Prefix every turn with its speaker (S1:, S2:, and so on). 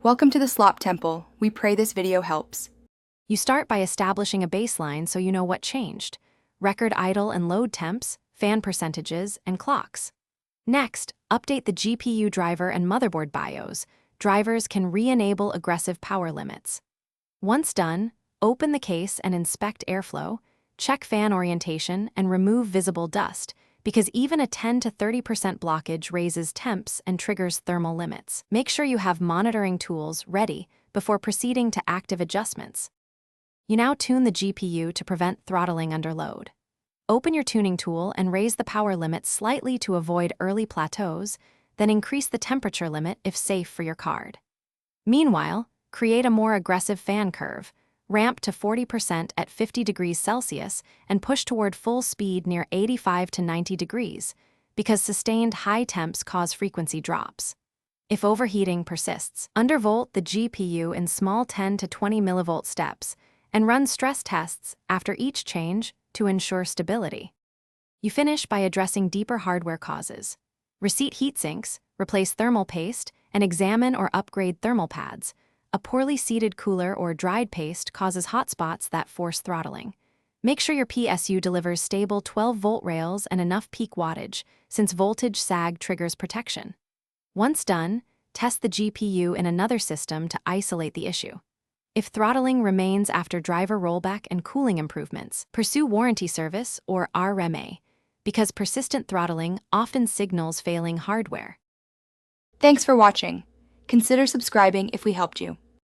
S1: Welcome to the Slop Temple. We pray this video helps.
S2: You start by establishing a baseline so you know what changed: record idle and load temps, fan percentages, and clocks. Next, update the GPU driver and motherboard BIOS. Drivers can re-enable aggressive power limits. Once done, open the case and inspect airflow, check fan orientation, and remove visible dust, because even a 10 to 30% blockage raises temps and triggers thermal limits. Make sure you have monitoring tools ready before proceeding to active adjustments. You now tune the GPU to prevent throttling under load. Open your tuning tool and raise the power limit slightly to avoid early plateaus, then increase the temperature limit if safe for your card. Meanwhile, create a more aggressive fan curve. Ramp to 40% at 50 degrees Celsius and push toward full speed near 85 to 90 degrees, because sustained high temps cause frequency drops. If overheating persists, undervolt the GPU in small 10 to 20 millivolt steps and run stress tests after each change to ensure stability. You finish by addressing deeper hardware causes. Reseat heatsinks, replace thermal paste, and examine or upgrade thermal pads. A poorly seated cooler or dried paste causes hotspots that force throttling. Make sure your PSU delivers stable 12-volt rails and enough peak wattage, since voltage sag triggers protection. Once done, test the GPU in another system to isolate the issue. If throttling remains after driver rollback and cooling improvements, pursue warranty service or RMA, because persistent throttling often signals failing hardware.
S1: Thanks for watching. Consider subscribing if we helped you.